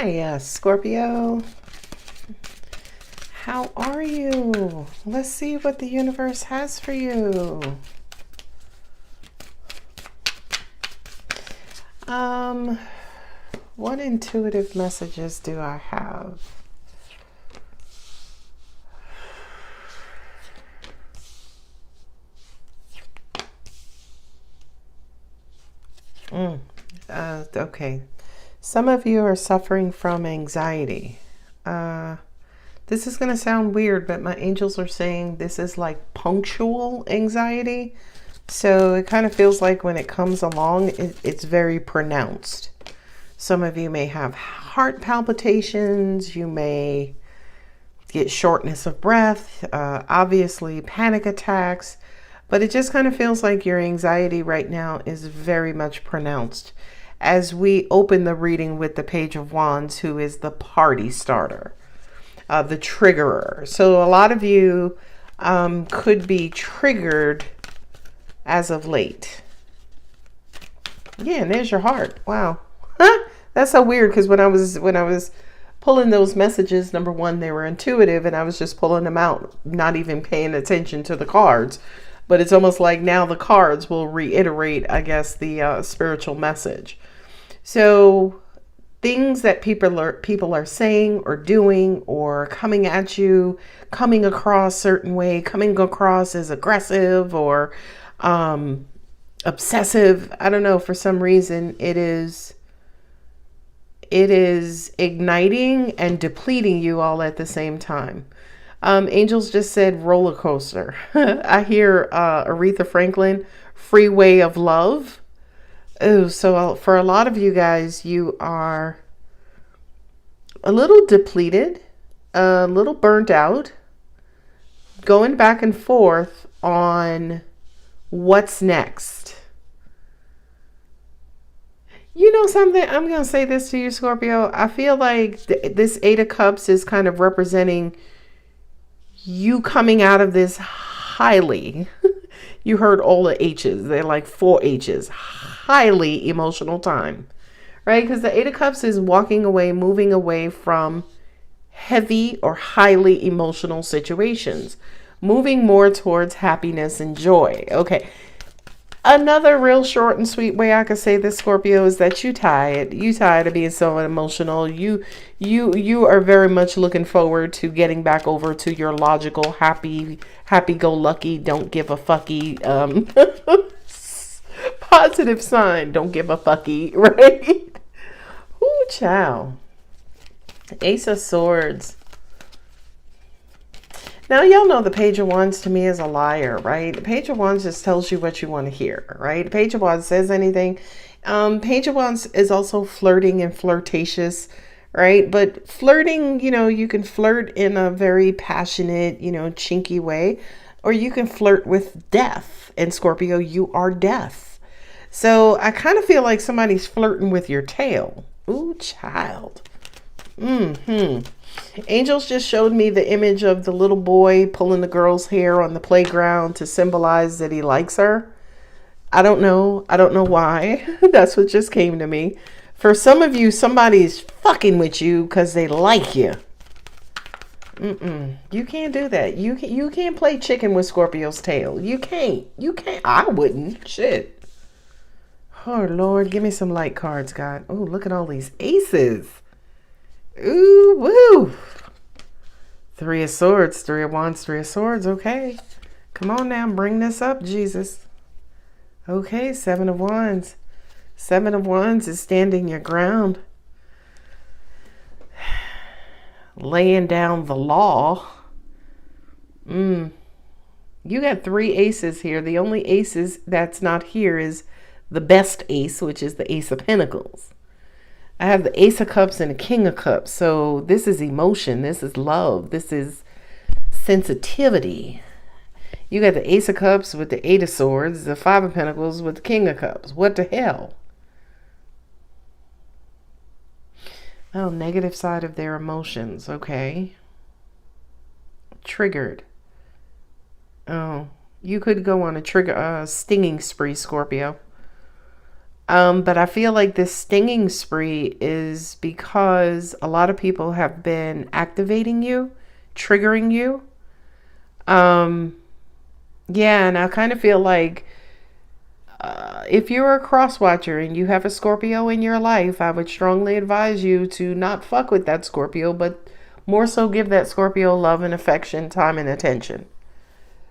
Hi, Scorpio. How are you? Let's see what the universe has for you. What intuitive messages do I have? Okay. Some of you are suffering from anxiety. This is going to sound weird, but my angels are saying this is like punctual anxiety. So it kind of feels like when it comes along, it's very pronounced. Some of you may have heart palpitations. You may get shortness of breath, obviously panic attacks. But it just kind of feels like your anxiety right now is very much pronounced. As we open the reading with the Page of Wands, who is the party starter, the triggerer. So a lot of you could be triggered as of late. Yeah, and there's your heart. Wow. That's so weird, because when I was pulling those messages, number one, they were intuitive, and I was just pulling them out, not even paying attention to the cards. But it's almost like now the cards will reiterate, I guess, the spiritual message. So things that people are saying or doing or coming at you, coming across a certain way, coming across as aggressive or obsessive. I don't know, for some reason it is igniting and depleting you all at the same time. Angels just said roller coaster. I hear Aretha Franklin, Freeway of Love. Oh, so for a lot of you guys, you are a little depleted, a little burnt out, going back and forth on what's next. You know something? I'm going to say this to you, Scorpio. I feel like this Eight of Cups is kind of representing you coming out of this highly, you heard all the H's, they're like 4 H's, highly emotional time, right? Because the Eight of Cups is walking away, moving away from heavy or highly emotional situations, moving more towards happiness and joy. Okay. Another real short and sweet way I could say this, Scorpio, is that you tired of being so emotional. You are very much looking forward to getting back over to your logical, happy-go-lucky, don't give a fucky, positive sign, don't give a fucky, right? Ooh, child. Ace of Swords. Now, y'all know the Page of Wands to me is a liar, right? The Page of Wands just tells you what you want to hear, right? The Page of Wands says anything. Page of Wands is also flirting and flirtatious, right? But flirting, you can flirt in a very passionate, chinky way, or you can flirt with death. And Scorpio, you are death. So I kind of feel like somebody's flirting with your tail. Ooh, child. Angels just showed me the image of the little boy pulling the girl's hair on the playground to symbolize that he likes her. I don't know why. That's what just came to me. For some of you, somebody's fucking with you because they like you. You can't do that. You can't play chicken with Scorpio's tail. You can't. I wouldn't. Shit. Oh, Lord, give me some light cards, God. Oh, look at all these aces. Ooh, woo. 3 of Swords, 3 of Wands, 3 of Swords. Okay. Come on now. Bring this up, Jesus. Okay, 7 of Wands. 7 of Wands is standing your ground. Laying down the law. You got 3 aces here. The only aces that's not here is the best ace, which is the Ace of Pentacles. I have the Ace of Cups and the King of Cups. So this is emotion. This is love. This is sensitivity. You got the Ace of Cups with the 8 of Swords, the 5 of Pentacles with the King of Cups. What the hell? Oh, negative side of their emotions. Okay. Triggered. Oh, you could go on a stinging spree, Scorpio. But I feel like this stinging spree is because a lot of people have been activating you, triggering you. Yeah, and I kind of feel like if you're a cross watcher and you have a Scorpio in your life, I would strongly advise you to not fuck with that Scorpio, but more so give that Scorpio love and affection, time and attention.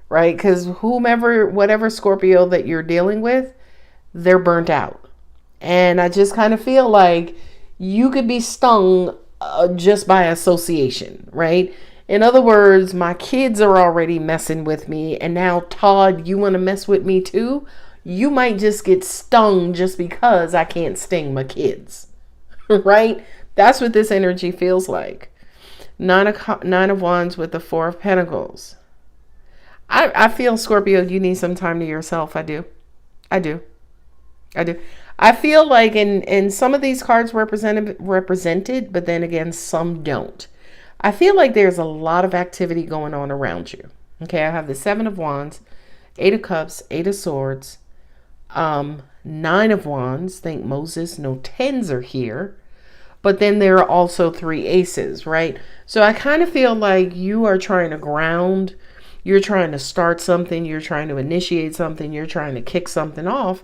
Right? Because whatever Scorpio that you're dealing with, they're burnt out. And I just kind of feel like you could be stung just by association, right? In other words, my kids are already messing with me, and now Todd, you want to mess with me too? You might just get stung just because I can't sting my kids, right? That's what this energy feels like. Nine of Wands with the Four of Pentacles. I feel, Scorpio, you need some time to yourself. I do. I feel like in some of these cards represented, but then again, some don't. I feel like there's a lot of activity going on around you. Okay, I have the Seven of Wands, Eight of Cups, Eight of Swords, Nine of Wands. Thank Moses, no tens are here. But then there are also three aces, right? So I kind of feel like you are trying to ground, you're trying to start something, you're trying to initiate something, you're trying to kick something off.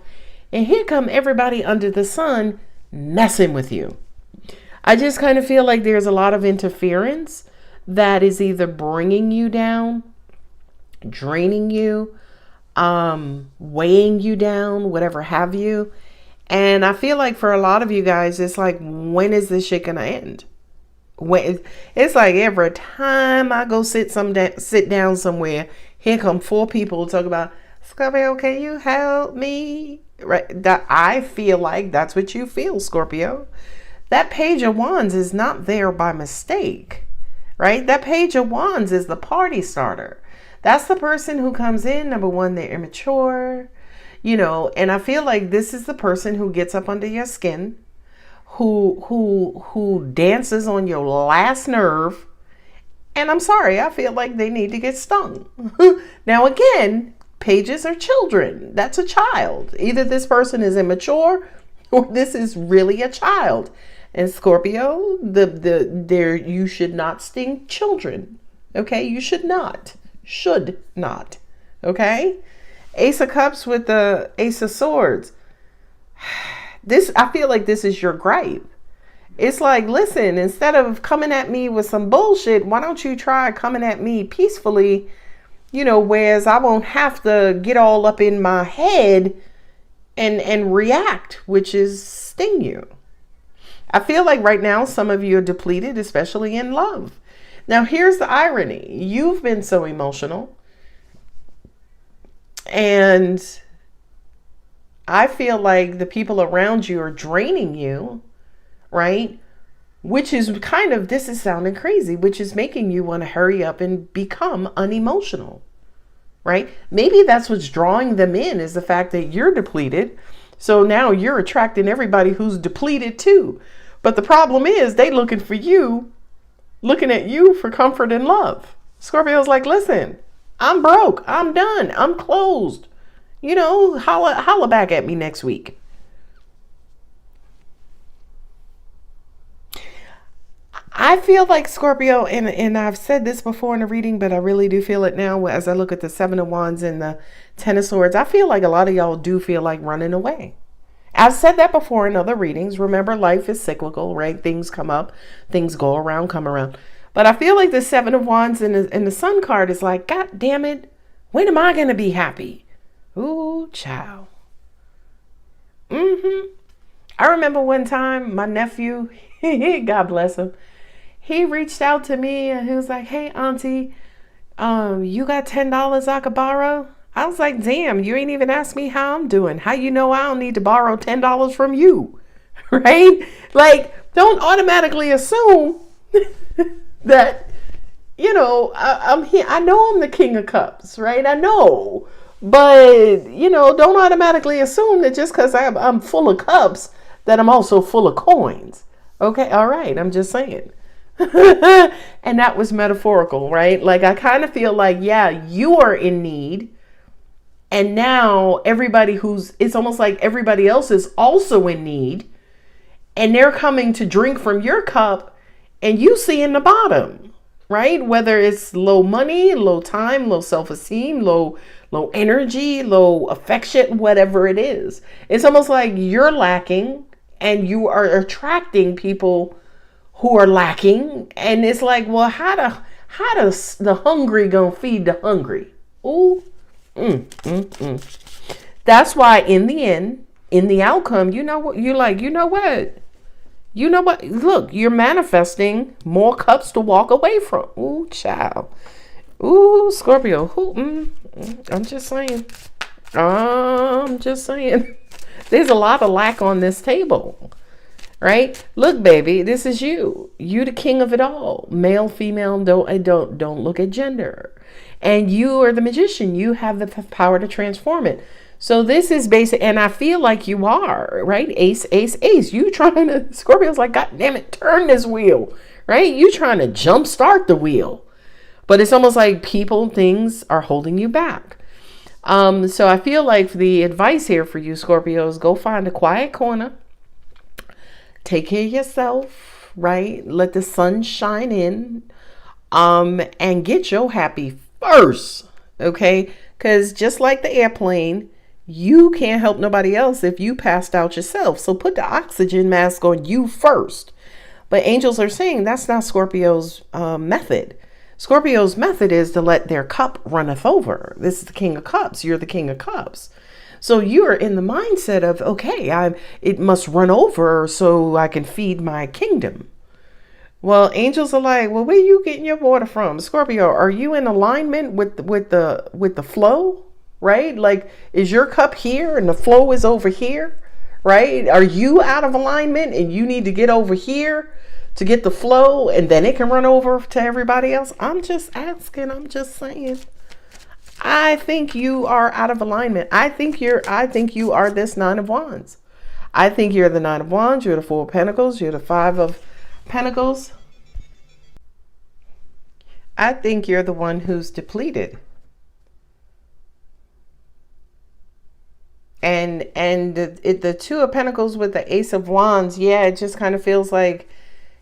And here come everybody under the sun messing with you. I just kind of feel like there's a lot of interference that is either bringing you down, draining you, weighing you down, whatever have you. And I feel like for a lot of you guys, it's like, when is this shit gonna end? It's like every time I go sit down somewhere, here come four people talk about, Scorpio, can you help me? Right? That I feel like that's what you feel, Scorpio. That Page of Wands is not there by mistake, right? That Page of Wands is the party starter. That's the person who comes in. Number one, they're immature, and I feel like this is the person who gets up under your skin, who dances on your last nerve. And I'm sorry, I feel like they need to get stung. Now, again, pages are children. That's a child. Either this person is immature or this is really a child. And Scorpio, you should not sting children. Okay? You should not. Should not. Okay? Ace of Cups with the Ace of Swords. I feel like this is your gripe. It's like, listen, instead of coming at me with some bullshit, why don't you try coming at me peacefully, whereas I won't have to get all up in my head and react, which is sting you. I feel like right now some of you are depleted, especially in love. Now, here's the irony. You've been so emotional. And I feel like the people around you are draining you, right? Which is this is sounding crazy, which is making you want to hurry up and become unemotional, right? Maybe that's what's drawing them in, is the fact that you're depleted. So now you're attracting everybody who's depleted too. But the problem is they looking at you for comfort and love. Scorpio's like, listen, I'm broke. I'm done. I'm closed. Holla back at me next week. I feel like Scorpio, and I've said this before in a reading, but I really do feel it now as I look at the Seven of Wands and the Ten of Swords. I feel like a lot of y'all do feel like running away. I've said that before in other readings. Remember, life is cyclical, right? Things come up, things go around, come around. But I feel like the Seven of Wands and the Sun card is like, God damn it, when am I going to be happy? Ooh, child. I remember one time my nephew, God bless him, he reached out to me and he was like, hey, auntie, you got $10 I could borrow? I was like, damn, you ain't even asked me how I'm doing. How you know I don't need to borrow $10 from you, right? Like, don't automatically assume that, I'm here. I know I'm the King of Cups, right? I know. But, don't automatically assume that just because I'm full of cups, that I'm also full of coins. Okay, all right, I'm just saying. And that was metaphorical, right? Like, I kind of feel like, yeah, you are in need And now everybody it's almost like everybody else is also in need, and they're coming to drink from your cup, and you see in the bottom, right? Whether it's low money, low time, low self-esteem, low energy, low affection, whatever it is. It's almost like you're lacking and you are attracting people who are lacking. And it's like, well, how does the hungry gonna feed the hungry? Ooh. That's why in the end, in the outcome, you know what, you're like, you know what, look, you're manifesting more cups to walk away from. Ooh, child. Ooh, Scorpio. I'm just saying. There's a lot of lack on this table, right? Look, baby, this is you. You the king of it all. Male, female, don't look at gender. And you are the magician. You have the power to transform it. So this is basic, and I feel like you are, right? Ace, ace, ace. You trying to, Scorpio's like, God damn it, turn this wheel, right? You trying to jumpstart the wheel. But it's almost like people, things are holding you back. So I feel like the advice here for you, Scorpios, go find a quiet corner. Take care of yourself, right? Let the sun shine in, and get your happy first, okay? Because just like the airplane, you can't help nobody else if you passed out yourself. So put the oxygen mask on you first. But angels are saying that's not Scorpio's method. Scorpio's method is to let their cup runneth over. This is the King of Cups. You're the King of Cups. So you're in the mindset of, okay, it must run over so I can feed my kingdom. Well, angels are like, well, where are you getting your water from? Scorpio, are you in alignment with the flow, right? Like, is your cup here and the flow is over here, right? Are you out of alignment and you need to get over here to get the flow, and then it can run over to everybody else? I'm just asking. I'm just saying. I think you are out of alignment. I think you are this Nine of Wands. I think you're the Nine of Wands. You're the Four of Pentacles. You're the Five of Pentacles. I think you're the one who's depleted. And the Two of Pentacles with the Ace of Wands, yeah, it just kind of feels like,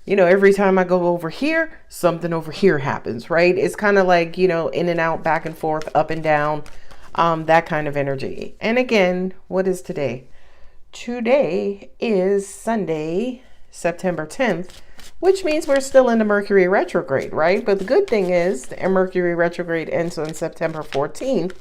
you know, every time I go over here, something over here happens, right? It's kind of like, you know, in and out, back and forth, up and down, that kind of energy. And again, what is today? Today is Sunday, September 10th, which means we're still in the Mercury retrograde, right? But the good thing is the Mercury retrograde ends on September 14th.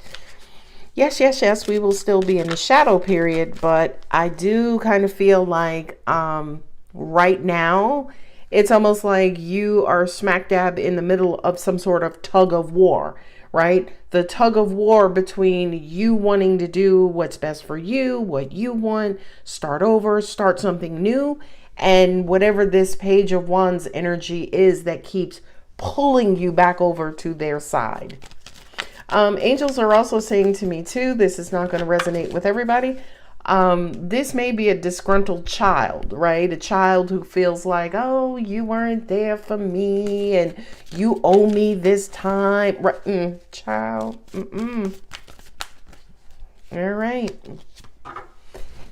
Yes, we will still be in the shadow period, but I do kind of feel like right now, it's almost like you are smack dab in the middle of some sort of tug of war, right? The tug of war between you wanting to do what's best for you, what you want, start over, start something new, and whatever this Page of Wands energy is that keeps pulling you back over to their side. Angels are also saying to me too, this is not going to resonate with everybody. This may be a disgruntled child, right? A child who feels like, oh, you weren't there for me and you owe me this time. Right? Child. All right.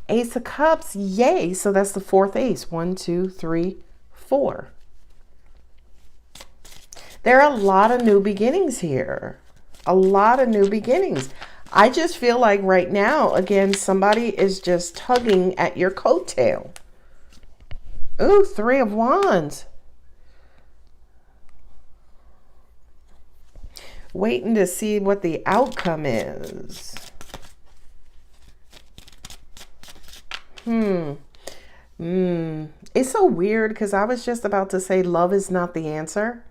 Ace of Cups. Yay. So that's the fourth ace. 1, 2, 3, 4. There are a lot of new beginnings here. A lot of new beginnings. I just feel like right now, again, somebody is just tugging at your coattail. Ooh, Three of Wands. Waiting to see what the outcome is. It's so weird because I was just about to say love is not the answer.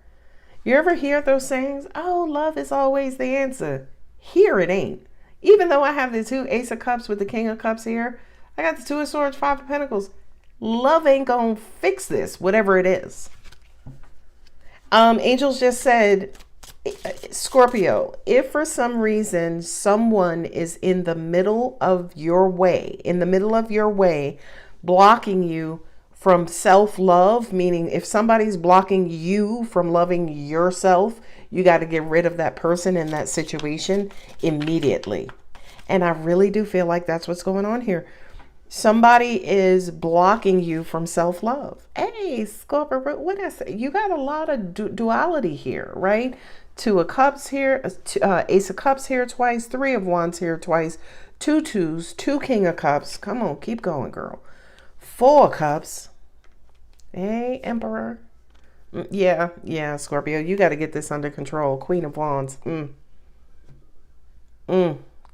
You ever hear those sayings? Oh, love is always the answer. Here it ain't. Even though I have the two Ace of Cups with the King of Cups here, I got the Two of Swords, Five of Pentacles. Love ain't gonna fix this, whatever it is. Angels just said, Scorpio, if for some reason someone is in the middle of your way, blocking you from self-love, meaning if somebody's blocking you from loving yourself, you got to get rid of that person in that situation immediately. And I really do feel like that's what's going on here. Somebody is blocking you from self-love. Hey, Scorpio, what did I say? You got a lot of duality here, right? Two of Cups here, Ace of Cups here twice, Three of Wands here twice, two twos, two King of Cups. Come on, keep going, girl. Four of Cups. Hey, Emperor. Yeah, Scorpio, you got to get this under control. Queen of Wands.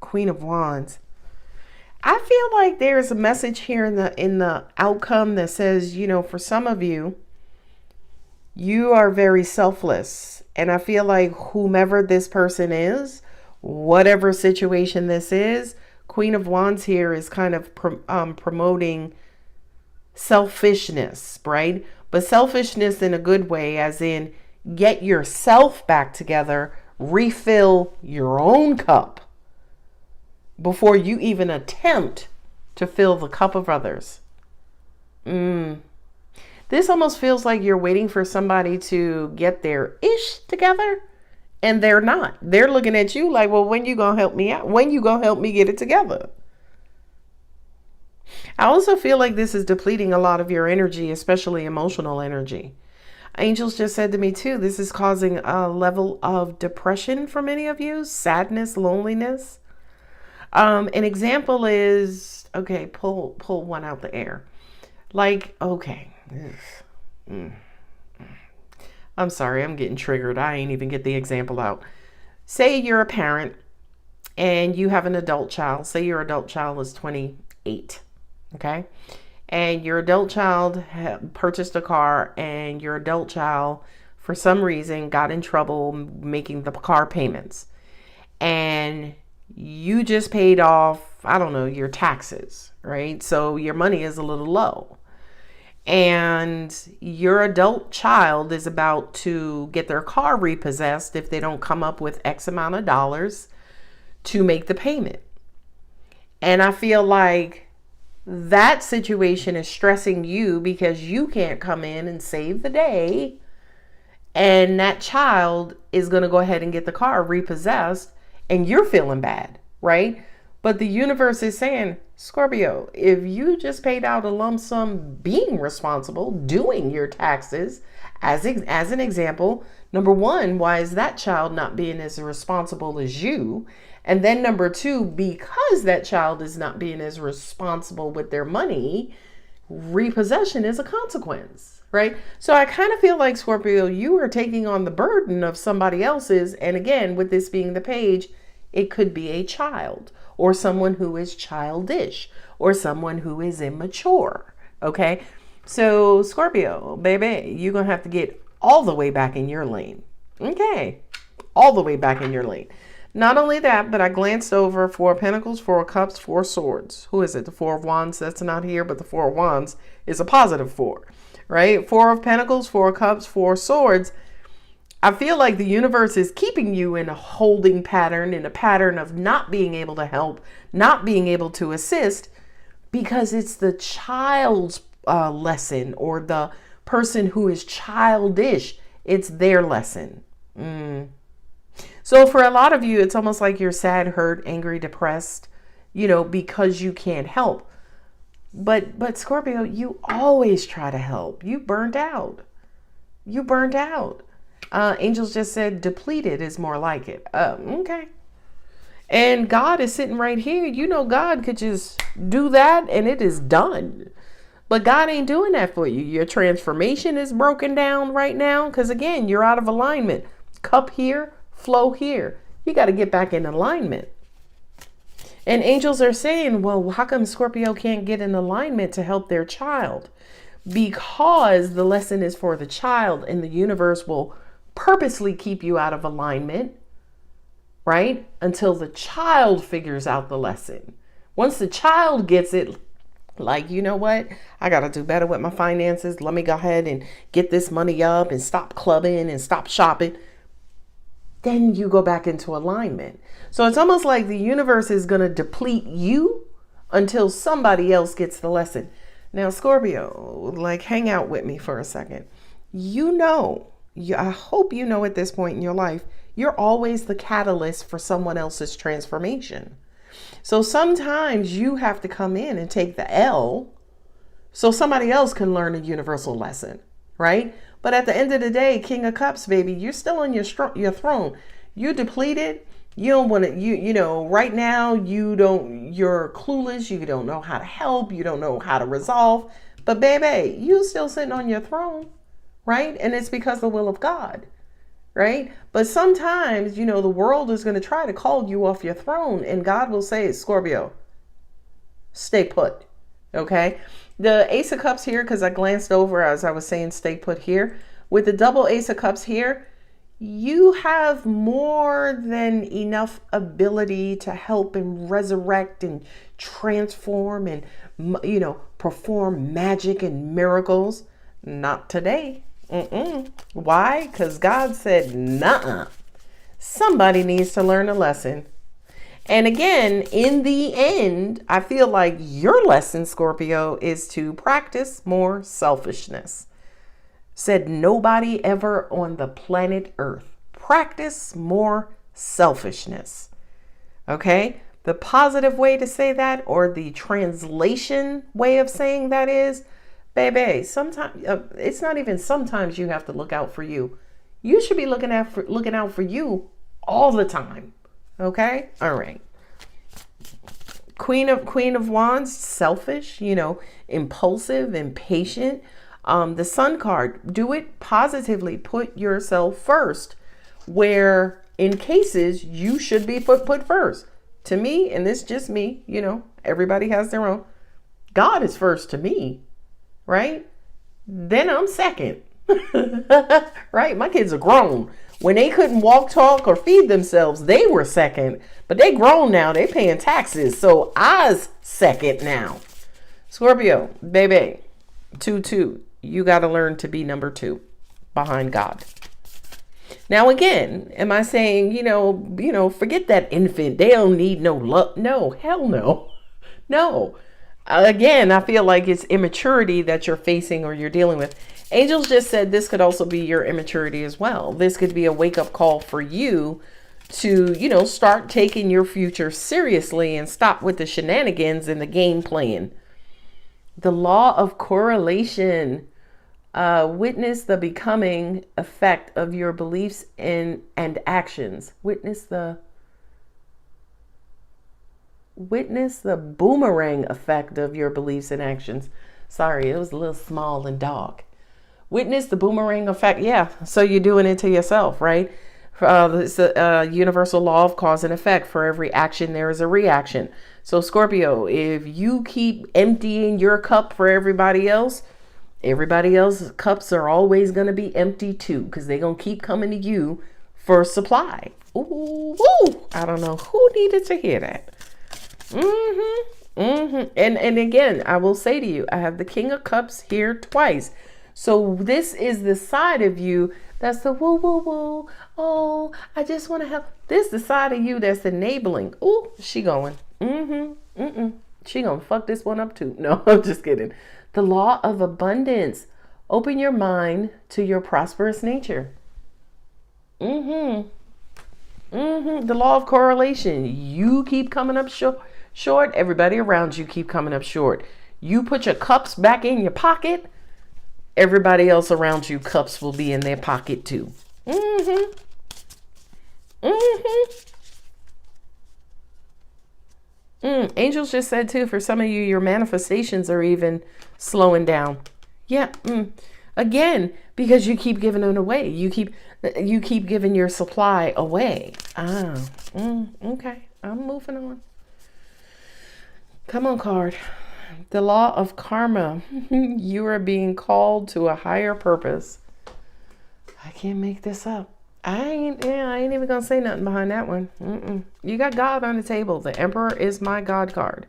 Queen of Wands. I feel like there's a message here in the outcome that says, you know, for some of you, you are very selfless. And I feel like whomever this person is, whatever situation this is, Queen of Wands here is kind of promoting selfishness, right? But selfishness in a good way, as in get yourself back together, refill your own cup before you even attempt to fill the cup of others. This almost feels like you're waiting for somebody to get their ish together, and they're not. They're looking at you like, well, when you gonna help me out? When you gonna help me get it together? I also feel like this is depleting a lot of your energy, especially emotional energy. Angels just said to me too, this is causing a level of depression for many of you, sadness, loneliness. An example is, okay, pull one out the air. Like, okay. I'm sorry, I'm getting triggered. I ain't even get the example out. Say you're a parent and you have an adult child. Say your adult child is 28, okay? And your adult child purchased a car, and your adult child, for some reason, got in trouble making the car payments. And you just paid off, I don't know, your taxes, right? So your money is a little low. And your adult child is about to get their car repossessed if they don't come up with X amount of dollars to make the payment. And I feel like that situation is stressing you because you can't come in and save the day. And that child is going to go ahead and get the car repossessed, and you're feeling bad, right? But the universe is saying, Scorpio, if you just paid out a lump sum being responsible, doing your taxes, as an example, number one, why is that child not being as responsible as you? And then number two, because that child is not being as responsible with their money, repossession is a consequence, right? So I kind of feel like, Scorpio, you are taking on the burden of somebody else's. And again, with this being the page, it could be a child or someone who is childish or someone who is immature. Okay. So Scorpio, baby, you're going to have to get all the way back in your lane. Okay. All the way back in your lane. Not only that, but I glanced over Four of Pentacles, Four of Cups, Four of Swords. Who is it? The Four of Wands. That's not here, but the Four of Wands is a positive four, right? Four of Pentacles, Four of Cups, Four of Swords. I feel like the universe is keeping you in a holding pattern, in a pattern of not being able to help, not being able to assist, because it's the child's lesson, or the person who is childish. It's their lesson. So for a lot of you, it's almost like you're sad, hurt, angry, depressed, you know, because you can't help. But Scorpio, you always try to help. You burned out. You burned out. Angels just said depleted is more like it. Okay. And God is sitting right here. You know, God could just do that and it is done. But God ain't doing that for you. Your transformation is broken down right now because, again, you're out of alignment. Cup here, flow here. You got to get back in alignment. And angels are saying, well, how come Scorpio can't get in alignment to help their child? Because the lesson is for the child, and the universe will purposely keep you out of alignment, right? Until the child figures out the lesson. Once the child gets it, like, you know what? I got to do better with my finances. Let me go ahead and get this money up and stop clubbing and stop shopping. Then you go back into alignment. So it's almost like the universe is going to deplete you until somebody else gets the lesson. Now, Scorpio, like, hang out with me for a second. You know, I hope you know at this point in your life, you're always the catalyst for someone else's transformation. So sometimes you have to come in and take the L so somebody else can learn a universal lesson, right? But at the end of the day, King of Cups, baby, you're still on your throne. You're depleted. You don't want to, you know, right now you're clueless. You don't know how to help. You don't know how to resolve. But baby, you still sitting on your throne, right? And it's because of the will of God, right? But sometimes, you know, the world is going to try to call you off your throne, and God will say, Scorpio, stay put, okay? The Ace of Cups here, because I glanced over as I was saying stay put here. With the double Ace of Cups here, you have more than enough ability to help and resurrect and transform and, you know, perform magic and miracles. Not today. Why? Because God said, nuh-uh. Somebody needs to learn a lesson. And again, in the end, I feel like your lesson, Scorpio, is to practice more selfishness. Said nobody ever on the planet Earth. Practice more selfishness. Okay? The positive way to say that, or the translation way of saying that is, baby, sometimes it's not even sometimes you have to look out for you. You should be looking out for you all the time. Okay? All right. Queen of Wands, selfish, you know, impulsive, impatient. The Sun card, do it positively. Put yourself first, where in cases you should be put first. To me, and this is just me, you know, everybody has their own. God is first to me, right? Then I'm second, right? My kids are grown. When they couldn't walk, talk, or feed themselves, they were second. But they grown now. They paying taxes. So I's second now. Scorpio, baby, 2-2. You got to learn to be number 2 behind God. Now, again, am I saying, you know, forget that infant. They don't need no love. No, hell no. No. Again, I feel like it's immaturity that you're facing or you're dealing with. Angels just said this could also be your immaturity as well. This could be a wake-up call for you to, you know, start taking your future seriously and stop with the shenanigans and the game playing. The law of correlation. Witness the becoming effect of your beliefs and actions. Witness the boomerang effect of your beliefs and actions. Sorry, it was a little small and dark. Witness the boomerang effect. Yeah, so you're doing it to yourself, right? It's a universal law of cause and effect. For every action, there is a reaction. So Scorpio, if you keep emptying your cup for everybody else's cups are always going to be empty too, because they're going to keep coming to you for supply. Ooh, I don't know who needed to hear that. And again, I will say to you, I have the King of Cups here twice. So this is the side of you that's the woo, woo, woo. Oh, I just want to help. This is the side of you that's enabling. Ooh, she going. She gonna fuck this one up too. No, I'm just kidding. The law of abundance. Open your mind to your prosperous nature. The law of correlation. You keep coming up short. Everybody around you keep coming up short. You put your cups back in your pocket. Everybody else around you, cups will be in their pocket too. Angels just said too, for some of you, your manifestations are even slowing down. Yeah. Again, because you keep giving it away. You keep giving your supply away. Okay. I'm moving on. Come on, card. The law of karma. You are being called to a higher purpose. I can't make this up. I ain't even gonna say nothing behind that one. You got God on the table. The Emperor is my God card.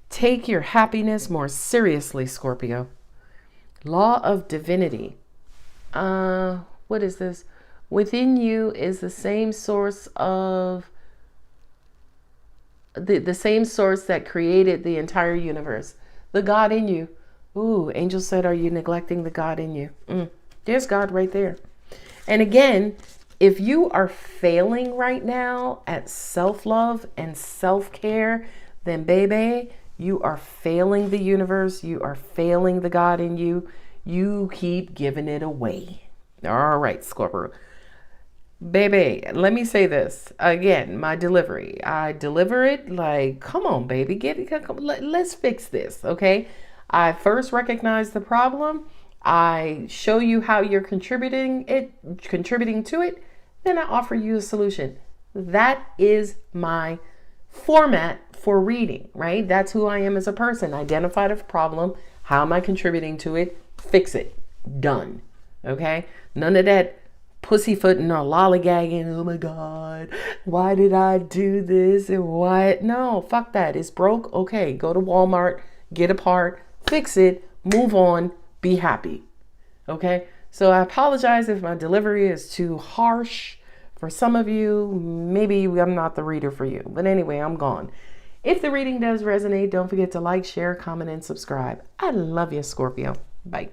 Take your happiness more seriously, Scorpio. Law of divinity. What is this? Within you is the same source of the same source that created the entire universe. The God in you. Ooh, angel said, are you neglecting the God in you? There's God right there. And again, If you are failing right now at self-love and self-care, then baby, you are failing the universe. You are failing the God in you. You keep giving it away. All right, Scorpio. Baby, let me say this again, my delivery. I deliver it like, come on, baby, let's fix this, okay? I first recognize the problem. I show you how you're contributing to it. Then I offer you a solution. That is my format for reading, right? That's who I am as a person. Identify the problem. How am I contributing to it? Fix it. Done. Okay? None of that pussyfooting or lollygagging. Oh my God, why did I do this? And why? No, fuck that. It's broke. Okay, go to Walmart, get a part, fix it, move on, be happy. Okay? So I apologize if my delivery is too harsh for some of you. Maybe I'm not the reader for you. But anyway, I'm gone. If the reading does resonate, don't forget to like, share, comment, and subscribe. I love you, Scorpio. Bye.